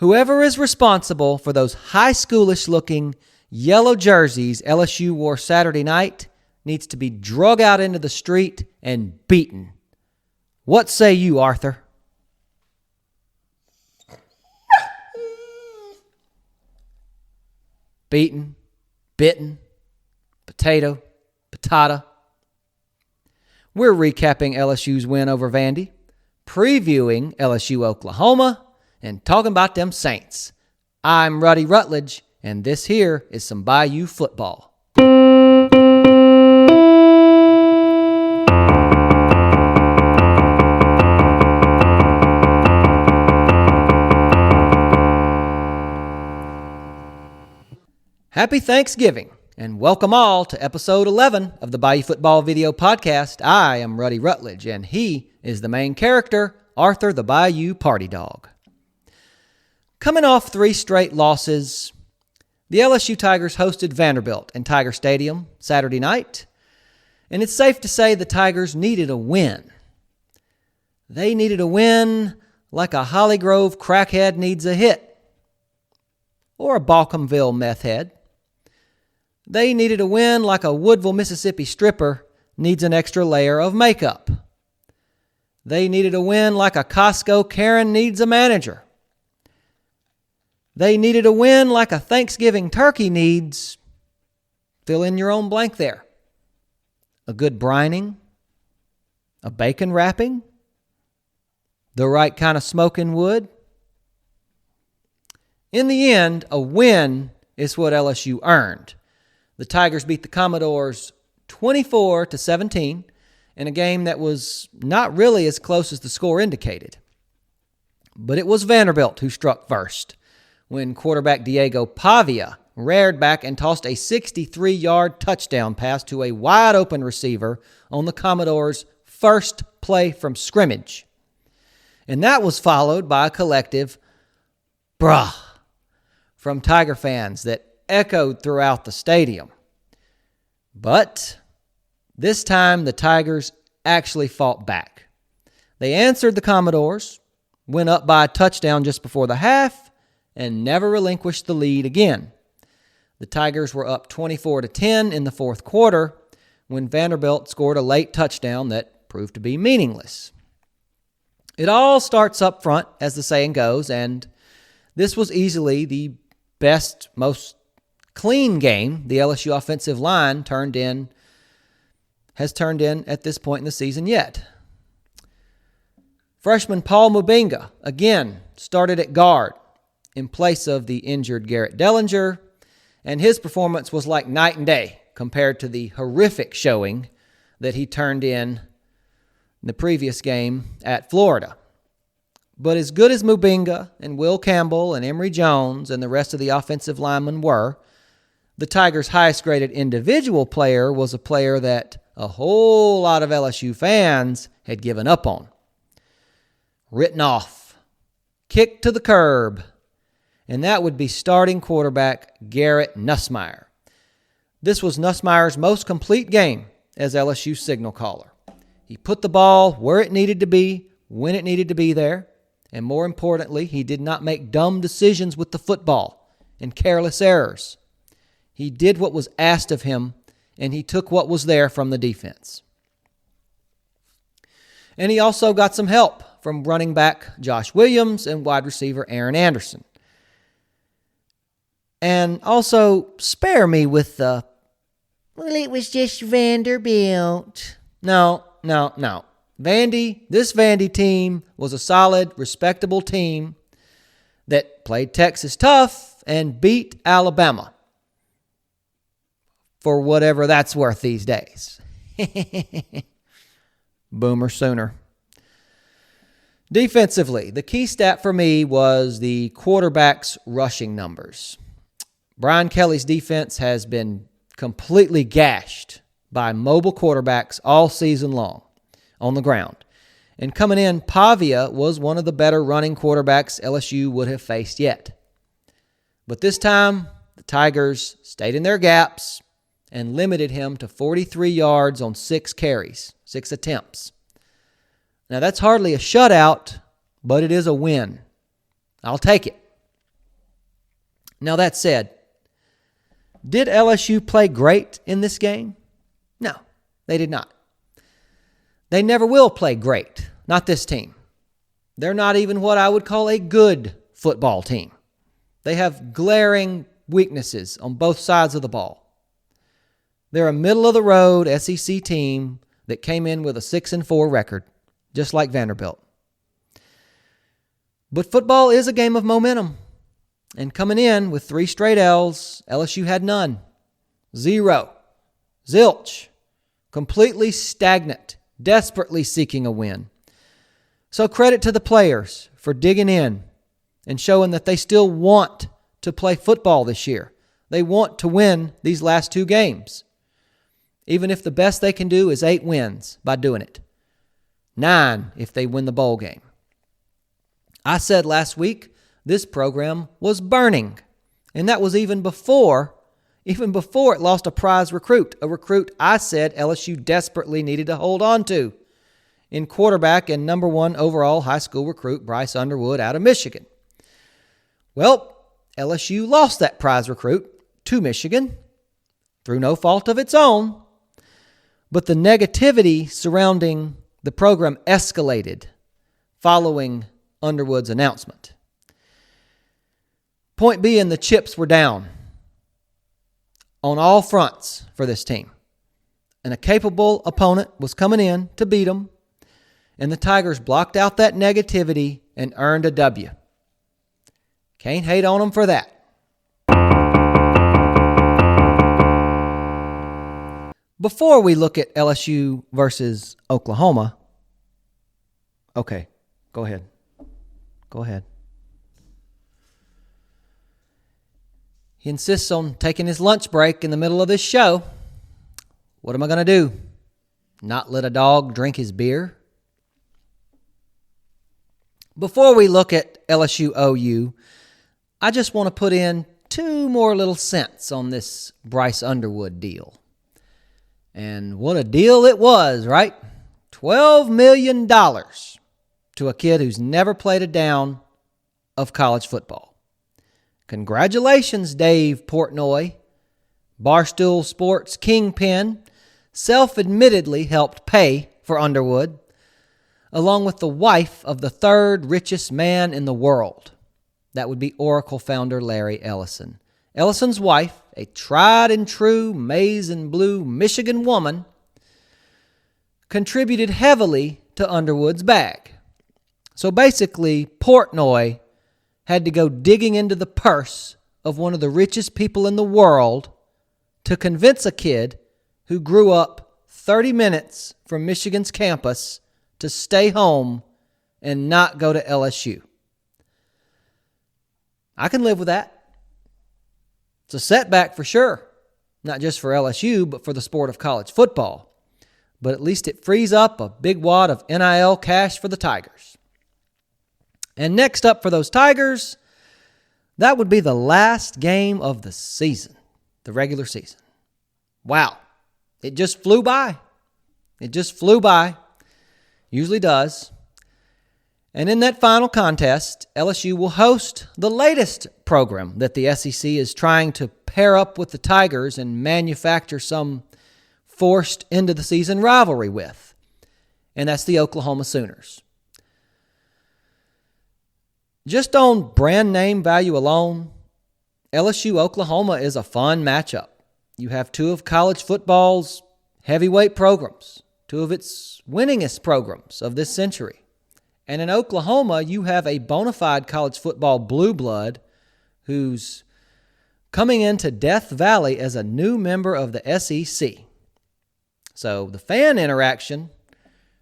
Whoever is responsible for those high schoolish looking yellow jerseys LSU wore Saturday night needs to be drug out into the street and beaten. What say you, Arthur? Beaten, bitten, potato, patata. We're recapping LSU's win over Vandy, previewing LSU Oklahoma, and talking about them Saints. I'm Ruddy Rutledge, and this here is some Bayou football. Happy Thanksgiving, and welcome all to episode 11 of the Bayou Football Video Podcast. I am Ruddy Rutledge, and he is the main character, Arthur the Bayou Party Dog. Coming off 3 straight losses, the LSU Tigers hosted Vanderbilt in Tiger Stadium Saturday night, and it's safe to say the Tigers needed a win. They needed a win like a Holly Grove crackhead needs a hit, or a Balcomville meth head. They needed a win like a Woodville, Mississippi stripper needs an extra layer of makeup. They needed a win like a Costco Karen needs a manager. They needed a win like a Thanksgiving turkey needs, fill in your own blank there, a good brining, a bacon wrapping, the right kind of smoking wood. In the end, a win is what LSU earned. The Tigers beat the Commodores 24-17 in a game that was not really as close as the score indicated. But it was Vanderbilt who struck first when quarterback Diego Pavia reared back and tossed a 63-yard touchdown pass to a wide-open receiver on the Commodores' first play from scrimmage. And that was followed by a collective "bruh" from Tiger fans that echoed throughout the stadium. But this time the Tigers actually fought back. They answered the Commodores, went up by a touchdown just before the half, and never relinquished the lead again. The Tigers were up 24-10 in the fourth quarter when Vanderbilt scored a late touchdown that proved to be meaningless. It all starts up front, as the saying goes, and this was easily the best, most clean game the LSU offensive line has turned in at this point in the season yet. Freshman Paul Mubinga, again, started at guard in place of the injured Garrett Dellinger, and his performance was like night and day compared to the horrific showing that he turned in the previous game at Florida. But as good as Mubinga and Will Campbell and Emory Jones and the rest of the offensive linemen were, the Tigers' highest-graded individual player was a player that a whole lot of LSU fans had given up on. Written off, kicked to the curb, and that would be starting quarterback Garrett Nussmeier. This was Nussmeier's most complete game as LSU signal caller. He put the ball where it needed to be, when it needed to be there, and more importantly, he did not make dumb decisions with the football and careless errors. He did what was asked of him, and he took what was there from the defense. And he also got some help from running back Josh Williams and wide receiver Aaron Anderson. And also, spare me with the, well, it was just Vanderbilt. No. This Vandy team was a solid, respectable team that played Texas tough and beat Alabama. For whatever that's worth these days. Boomer sooner. Defensively, the key stat for me was the quarterback's rushing numbers. Brian Kelly's defense has been completely gashed by mobile quarterbacks all season long on the ground. And coming in, Pavia was one of the better running quarterbacks LSU would have faced yet. But this time, the Tigers stayed in their gaps and limited him to 43 yards on 6 carries, 6 attempts. Now, that's hardly a shutout, but it is a win. I'll take it. Now that said, did LSU play great in this game? No, they did not. They never will play great. Not this team. They're not even what I would call a good football team. They have glaring weaknesses on both sides of the ball. They're a middle-of-the-road SEC team that came in with a 6-4 record, just like Vanderbilt. But football is a game of momentum. And coming in with 3 straight L's, LSU had none. 0. Zilch. Completely stagnant, desperately seeking a win. So credit to the players for digging in and showing that they still want to play football this year. They want to win these last 2 games, even if the best they can do is 8 wins by doing it. 9 if they win the bowl game. I said last week this program was burning, and that was even before it lost a prize recruit, a recruit I said LSU desperately needed to hold on to, in quarterback and number 1 overall high school recruit Bryce Underwood out of Michigan. Well, LSU lost that prize recruit to Michigan through no fault of its own, but the negativity surrounding the program escalated following Underwood's announcement. Point being, the chips were down on all fronts for this team. And a capable opponent was coming in to beat them, and the Tigers blocked out that negativity and earned a W. Can't hate on them for that. Before we look at LSU versus Oklahoma, okay, go ahead. He insists on taking his lunch break in the middle of this show. What am I going to do? Not let a dog drink his beer? Before we look at LSU OU, I just want to put in 2 more little cents on this Bryce Underwood deal. And what a deal it was, right? $12 million to a kid who's never played a down of college football. Congratulations, Dave Portnoy. Barstool Sports kingpin self-admittedly helped pay for Underwood, along with the wife of the 3rd richest man in the world. That would be Oracle founder Larry Ellison. Ellison's wife, a tried-and-true maize-and-blue Michigan woman, contributed heavily to Underwood's bag. So basically, Portnoy had to go digging into the purse of one of the richest people in the world to convince a kid who grew up 30 minutes from Michigan's campus to stay home and not go to LSU. I can live with that. It's a setback for sure, not just for LSU, but for the sport of college football. But at least it frees up a big wad of NIL cash for the Tigers. And next up for those Tigers, that would be the last game of the season, the regular season. Wow, it just flew by. Usually does. And in that final contest, LSU will host the latest program that the SEC is trying to pair up with the Tigers and manufacture some forced into-the-season rivalry with. And that's the Oklahoma Sooners. Just on brand name value alone, LSU-Oklahoma is a fun matchup. You have 2 of college football's heavyweight programs, 2 of its winningest programs of this century. And in Oklahoma, you have a bona fide college football blue blood who's coming into Death Valley as a new member of the SEC. So the fan interaction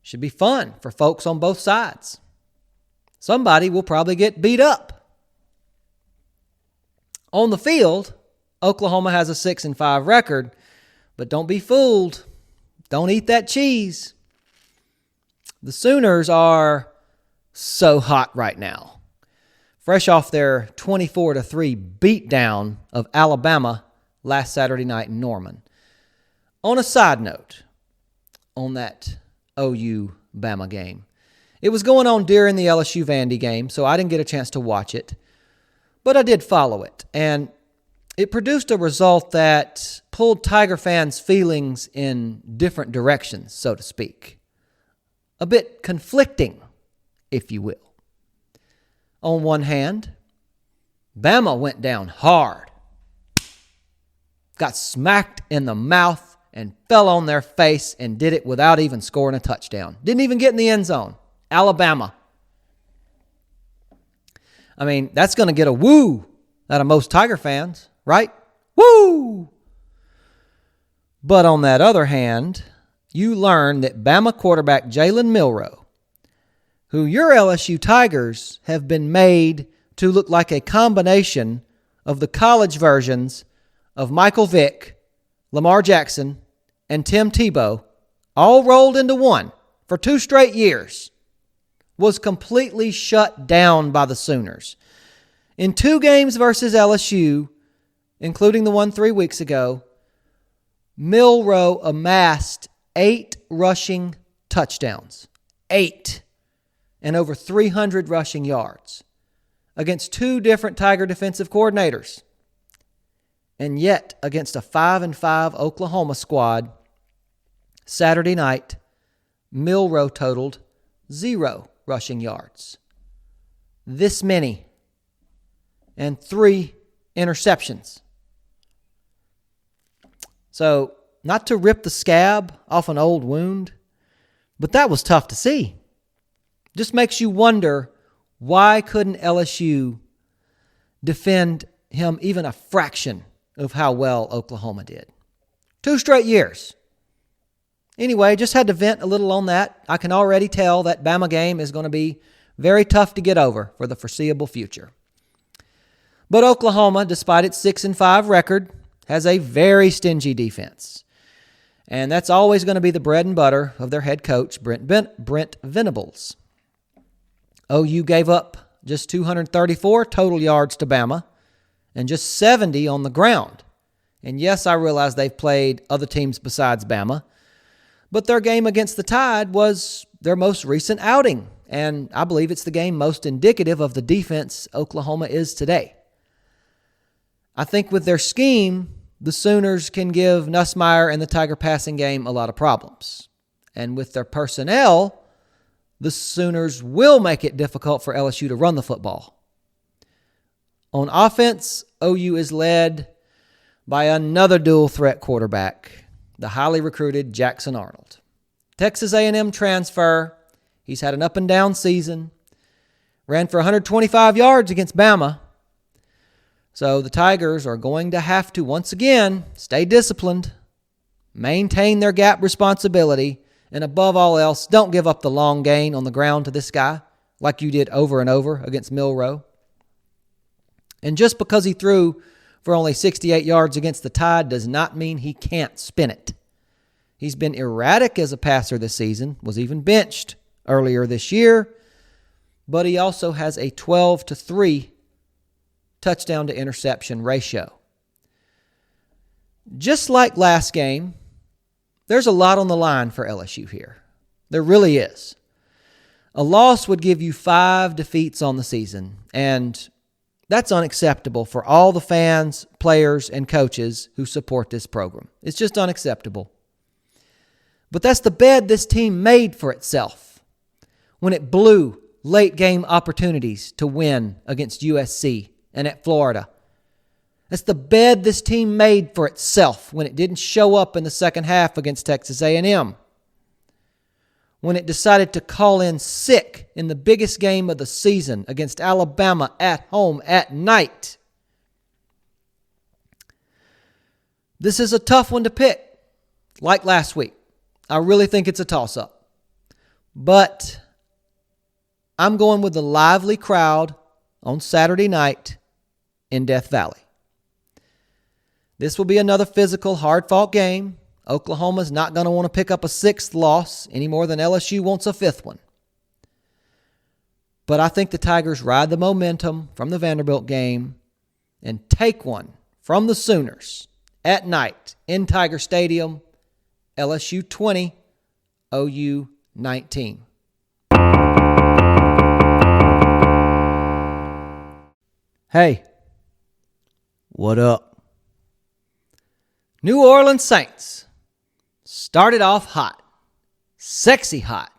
should be fun for folks on both sides. Somebody will probably get beat up. On the field, Oklahoma has a 6-5 record, but don't be fooled. Don't eat that cheese. The Sooners are so hot right now. Fresh off their 24-3 beatdown of Alabama last Saturday night in Norman. On a side note, on that OU-Bama game, it was going on during the LSU-Vandy game, so I didn't get a chance to watch it. But I did follow it, and it produced a result that pulled Tiger fans' feelings in different directions, so to speak. A bit conflicting, if you will. On one hand, Bama went down hard, got smacked in the mouth, and fell on their face and did it without even scoring a touchdown. Didn't even get in the end zone. Alabama. I mean, that's going to get a woo out of most Tiger fans, right? Woo! But on that other hand, you learn that Bama quarterback Jalen Milroe, who your LSU Tigers have been made to look like a combination of the college versions of Michael Vick, Lamar Jackson, and Tim Tebow, all rolled into one for 2 straight years, was completely shut down by the Sooners. In 2 games versus LSU, including the one 3 weeks ago, Milroe amassed 8 rushing touchdowns. 8. And over 300 rushing yards against 2 different Tiger defensive coordinators. And yet, against a 5-5 Oklahoma squad, Saturday night, Milroe totaled 0 rushing yards. This many. And 3 interceptions. So, not to rip the scab off an old wound, but that was tough to see. Just makes you wonder, why couldn't LSU defend him even a fraction of how well Oklahoma did? 2 straight years. Anyway, just had to vent a little on that. I can already tell that Bama game is going to be very tough to get over for the foreseeable future. But Oklahoma, despite its 6-5 record, has a very stingy defense. And that's always going to be the bread and butter of their head coach, Brent Venables. OU gave up just 234 total yards to Bama and just 70 on the ground. And yes, I realize they've played other teams besides Bama, but their game against the Tide was their most recent outing, and I believe it's the game most indicative of the defense Oklahoma is today. I think with their scheme, the Sooners can give Nussmeier and the Tiger passing game a lot of problems. And with their personnel, the Sooners will make it difficult for LSU to run the football. On offense, OU is led by another dual-threat quarterback, the highly recruited Jackson Arnold. Texas A&M transfer. He's had an up-and-down season. Ran for 125 yards against Bama. So the Tigers are going to have to, once again, stay disciplined, maintain their gap responsibility, and above all else, don't give up the long gain on the ground to this guy like you did over and over against Milroe. And just because he threw for only 68 yards against the Tide does not mean he can't spin it. He's been erratic as a passer this season, was even benched earlier this year, but he also has a 12-3 touchdown to interception ratio. Just like last game, there's a lot on the line for LSU here. There really is. A loss would give you 5 defeats on the season, and that's unacceptable for all the fans, players, and coaches who support this program. It's just unacceptable. But that's the bed this team made for itself when it blew late game opportunities to win against USC and at Florida. That's the bed this team made for itself when it didn't show up in the second half against Texas A&M. When it decided to call in sick in the biggest game of the season against Alabama at home at night. This is a tough one to pick, like last week. I really think it's a toss-up. But I'm going with the lively crowd on Saturday night in Death Valley. This will be another physical, hard-fought game. Oklahoma's not going to want to pick up a 6th loss any more than LSU wants a 5th one. But I think the Tigers ride the momentum from the Vanderbilt game and take one from the Sooners at night in Tiger Stadium, LSU 20, OU 19. Hey, What up? New Orleans Saints started off hot. Sexy hot.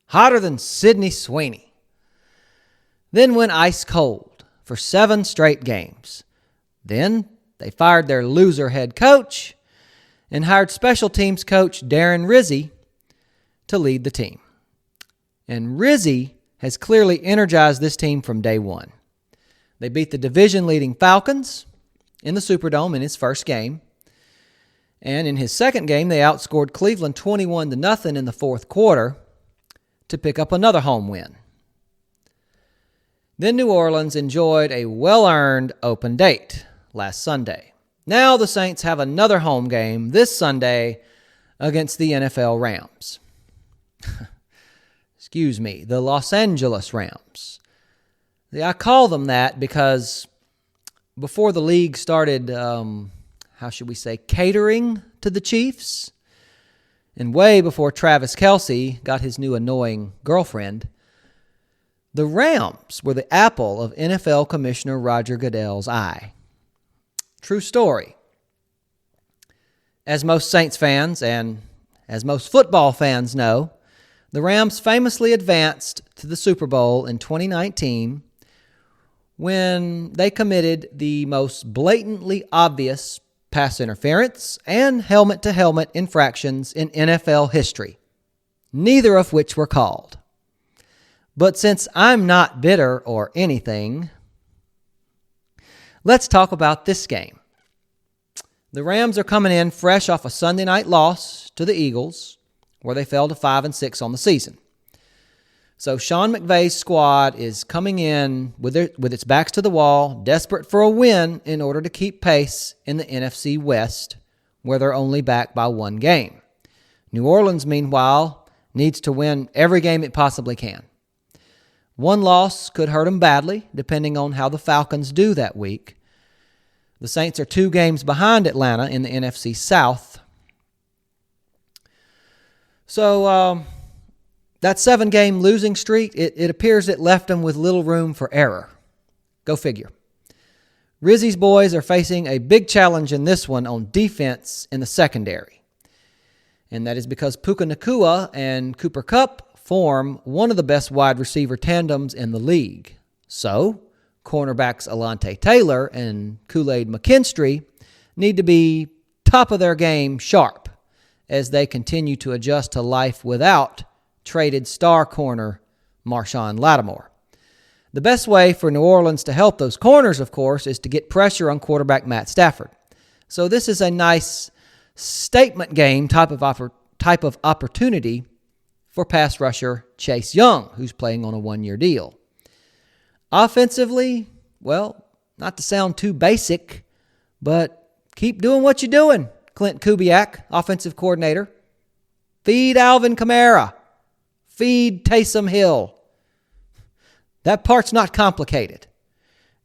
Hotter than Sydney Sweeney. Then went ice cold for 7 straight games. Then they fired their loser head coach and hired special teams coach Darren Rizzi to lead the team. And Rizzi has clearly energized this team from day one. They beat the division-leading Falcons in the Superdome in his first game. And in his second game, they outscored Cleveland 21-0 in the fourth quarter to pick up another home win. Then New Orleans enjoyed a well-earned open date last Sunday. Now the Saints have another home game this Sunday against the NFL Rams. The Los Angeles Rams. I call them that because before the league started, catering to the Chiefs, and way before Travis Kelce got his new annoying girlfriend, the Rams were the apple of NFL Commissioner Roger Goodell's eye. True story. As most Saints fans and as most football fans know, the Rams famously advanced to the Super Bowl in 2019 when they committed the most blatantly obvious pass interference and helmet-to-helmet infractions in NFL history, neither of which were called. But since I'm not bitter or anything, let's talk about this game. The Rams are coming in fresh off a Sunday night loss to the Eagles, where they fell to 5-6 on the season. So Sean McVay's squad is coming in with its backs to the wall, desperate for a win in order to keep pace in the NFC West, where they're only back by 1 game. New Orleans, meanwhile, needs to win every game it possibly can. 1 loss could hurt them badly, depending on how the Falcons do that week. The Saints are 2 games behind Atlanta in the NFC South. So that 7-game losing streak, it appears it left them with little room for error. Go figure. Rizzi's boys are facing a big challenge in this one on defense in the secondary. And that is because Puka Nacua and Cooper Kupp form one of the best wide receiver tandems in the league. So, cornerbacks Alontae Taylor and Kool-Aid McKinstry need to be top of their game sharp as they continue to adjust to life without traded star corner Marshawn Lattimore. The best way for New Orleans to help those corners, of course, is to get pressure on quarterback Matt Stafford. So this is a nice statement game type of opportunity for pass rusher Chase Young, who's playing on a 1-year deal. Offensively, well, not to sound too basic, but keep doing what you're doing, Clint Kubiak, offensive coordinator. Feed Alvin Kamara. Feed Taysom Hill. That part's not complicated.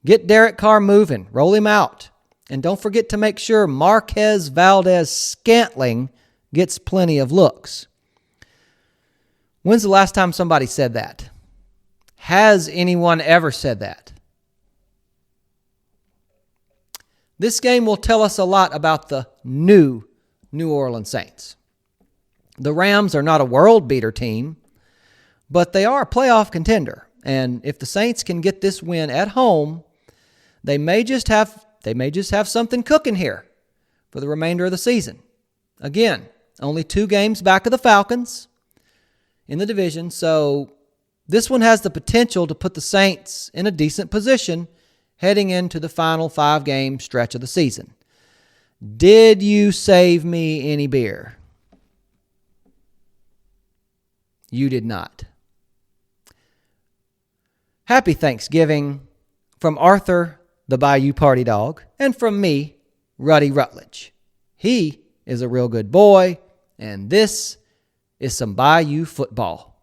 Get Derek Carr moving. Roll him out. And don't forget to make sure Marquez Valdes-Scantling gets plenty of looks. When's the last time somebody said that? Has anyone ever said that? This game will tell us a lot about the new New Orleans Saints. The Rams are not a world-beater team, but they are a playoff contender. And if the Saints can get this win at home, they may just have something cooking here for the remainder of the season. Again, only 2 games back of the Falcons in the division, so this one has the potential to put the Saints in a decent position heading into the final 5-game stretch of the season. Did you save me any beer? You did not. Happy Thanksgiving from Arthur, the Bayou Party Dog, and from me, Ruddy Rutledge. He is a real good boy, and this is some Bayou football.